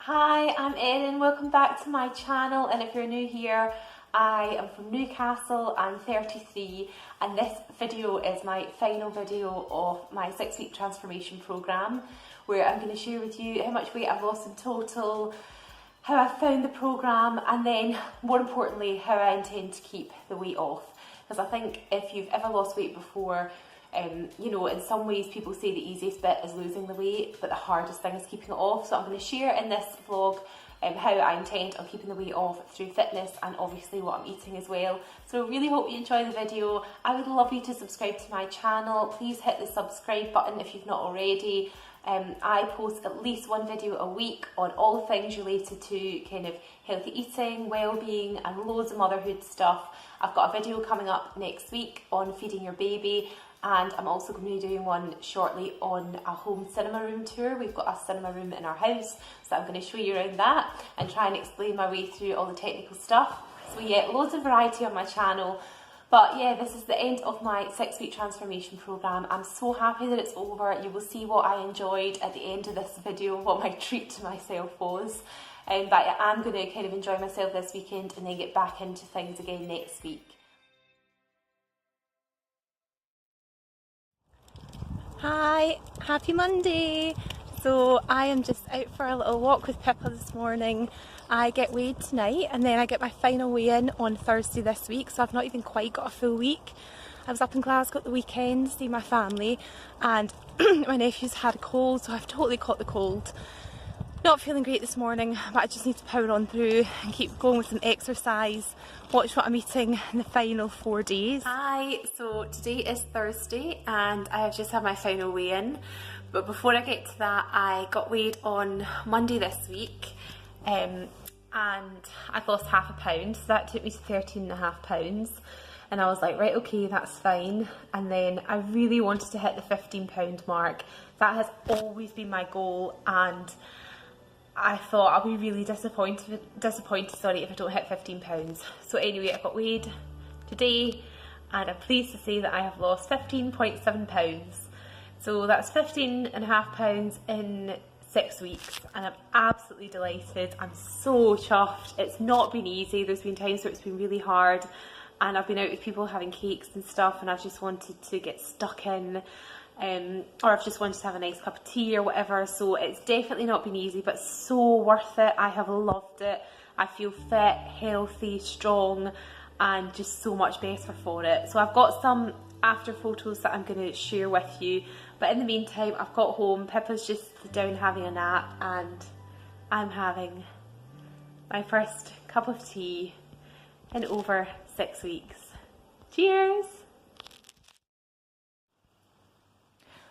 Hi, I'm Erin. Welcome back to my channel, and if you're new here, I am from Newcastle. I'm 33 and this video is my final video of my 6-week transformation programme, where I'm going to share with you how much weight I've lost in total, how I've found the programme, and then more importantly how I intend to keep the weight off. Because I think if you've ever lost weight before, you know, in some ways people say the easiest bit is losing the weight, but the hardest thing is keeping it off. So I'm going to share in this vlog how I intend on keeping the weight off through fitness and obviously what I'm eating as well. So I really hope you enjoy the video. I would love you to subscribe to my channel. Please hit the subscribe button if you've not already. I post at least one video a week on all things related to kind of healthy eating, well-being and loads of motherhood stuff. I've got a video coming up next week on feeding your baby, and I'm also going to be doing one shortly on a home cinema room tour. We've got a cinema room in our house, so I'm going to show you around that and try and explain my way through all the technical stuff. So yeah, loads of variety on my channel. But yeah, this is the end of my 6-week transformation programme. I'm so happy that it's over. You will see what I enjoyed at the end of this video, what my treat to myself was. But I am going to kind of enjoy myself this weekend and then get back into things again next week. Hi, happy Monday. So I am just out for a little walk with Pippa this morning. I get weighed tonight and then I get my final weigh-in on Thursday this week, so I've not even quite got a full week. I was up in Glasgow at the weekend seeing my family, and my nephew's had a cold, so I've totally caught the cold. Not feeling great this morning, but I just need to power on through and keep going with some exercise, watch what I'm eating in the final 4 days. Hi, so today is Thursday and I have just had my final weigh-in, but before I get to that, I got weighed on Monday this week and I've lost half a pound, so that took me to 13.5 pounds. And I was like, right, okay, that's fine. And then I really wanted to hit the 15 pound mark. That has always been my goal, and I thought I'll be really disappointed if I don't hit 15 pounds. So anyway, I got weighed today and I'm pleased to say that I have lost 15.7 pounds. So that's 15.5 pounds in 6 weeks, and I'm absolutely delighted. I'm so chuffed. It's not been easy. There's been times where it's been really hard, and I've been out with people having cakes and stuff, and I've just wanted to get stuck in. Or I've just wanted to have a nice cup of tea or whatever, so it's definitely not been easy, but so worth it. I have loved it. I feel fit, healthy, strong, and just so much better for it. So I've got some after photos that I'm going to share with you, but in the meantime I've got home. Pippa's just down having a nap and I'm having my first cup of tea in over 6 weeks. Cheers!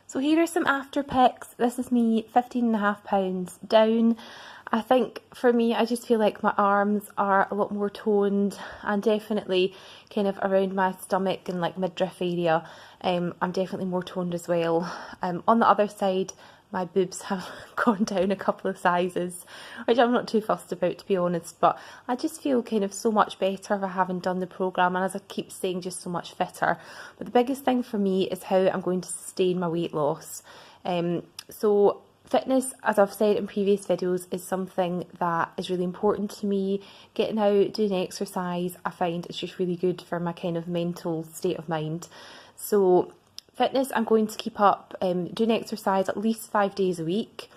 So here are some after pics. This is me 15.5 pounds down. I think for me, I just feel like my arms are a lot more toned, and definitely kind of around my stomach and like midriff area. I'm definitely more toned as well. On the other side, my boobs have gone down a couple of sizes, which I'm not too fussed about, to be honest, but I just feel kind of so much better for having done the programme, and as I keep saying, just so much fitter. But the biggest thing for me is how I'm going to sustain my weight loss. So fitness, as I've said in previous videos, is something that is really important to me. Getting out, doing exercise, I find it's just really good for my kind of mental state of mind. So fitness, I'm going to keep up doing exercise at least 5 days a week,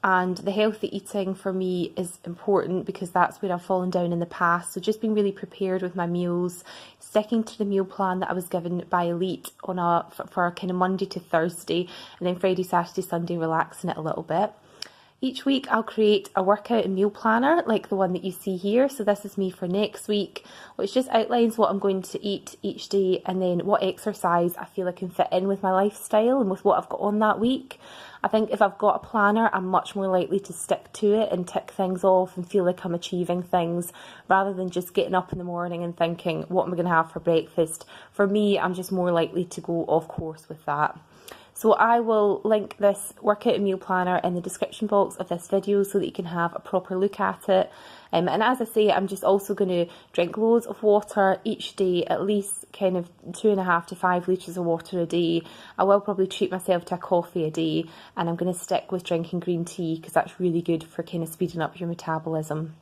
and the healthy eating for me is important because that's where I've fallen down in the past. So just being really prepared with my meals, sticking to the meal plan that I was given by Elite on for a kind of Monday to Thursday, and then Friday, Saturday, Sunday relaxing it a little bit. Each week I'll create a workout and meal planner like the one that you see here. So this is me for next week, which just outlines what I'm going to eat each day and then what exercise I feel I can fit in with my lifestyle and with what I've got on that week. I think if I've got a planner, I'm much more likely to stick to it and tick things off and feel like I'm achieving things, rather than just getting up in the morning and thinking, what am I going to have for breakfast? For me, I'm just more likely to go off course with that. So I will link this workout and meal planner in the description box of this video so that you can have a proper look at it. And as I say, I'm just also going to drink loads of water each day, at least kind of 2.5 to 5 litres of water a day. I will probably treat myself to a coffee a day, and I'm going to stick with drinking green tea because that's really good for kind of speeding up your metabolism.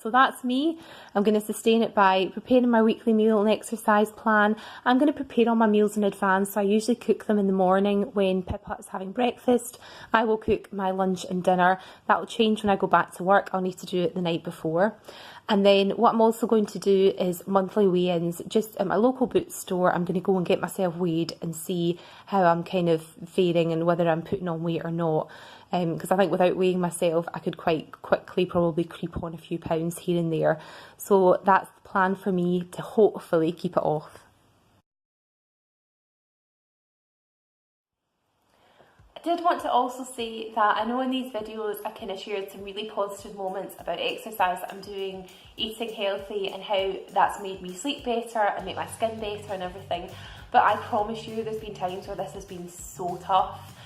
So that's me. I'm going to sustain it by preparing my weekly meal and exercise plan. I'm going to prepare all my meals in advance, so I usually cook them in the morning when Pippa is having breakfast. I will cook my lunch and dinner. That will change when I go back to work. I'll need to do it the night before. And then what I'm also going to do is monthly weigh-ins. Just at my local Boots store, I'm going to go and get myself weighed and see how I'm kind of faring and whether I'm putting on weight or not. Because I think without weighing myself, I could quite quickly probably creep on a few pounds here and there. So that's the plan for me to hopefully keep it off. I did want to also say that I know in these videos I kind of shared some really positive moments about exercise that I'm doing, eating healthy, and how that's made me sleep better and make my skin better and everything. But I promise you there's been times where this has been so tough.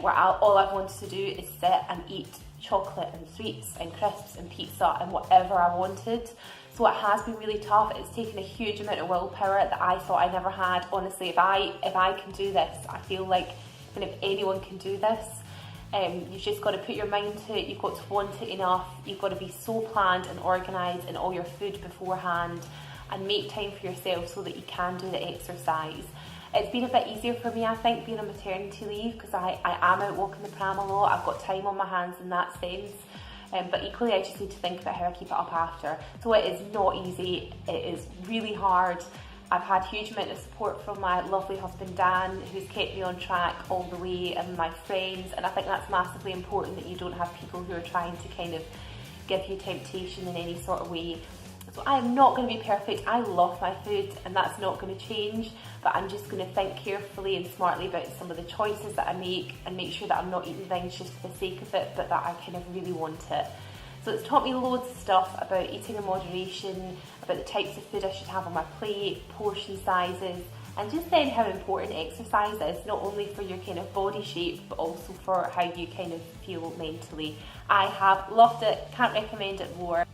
Where all I've wanted to do is sit and eat chocolate and sweets and crisps and pizza and whatever I wanted. So it has been really tough. It's taken a huge amount of willpower that I thought I never had. Honestly, if I can do this, I feel like if anyone can do this. You've just got to put your mind to it. You've got to want it enough. You've got to be so planned and organised in all your food beforehand, and make time for yourself so that you can do the exercise. It's been a bit easier for me, I think, being on maternity leave, because I am out walking the pram a lot. I've got time on my hands in that sense. But equally, I just need to think about how I keep it up after. So it is not easy. It is really hard. I've had a huge amount of support from my lovely husband Dan, who's kept me on track all the way, and my friends. And I think that's massively important, that you don't have people who are trying to kind of give you temptation in any sort of way. So I'm not going to be perfect. I love my food, and that's not going to change, but I'm just going to think carefully and smartly about some of the choices that I make, and make sure that I'm not eating things just for the sake of it, but that I kind of really want it. So it's taught me loads of stuff about eating in moderation, about the types of food I should have on my plate, portion sizes, and just then how important exercise is, not only for your kind of body shape, but also for how you kind of feel mentally. I have loved it, can't recommend it more.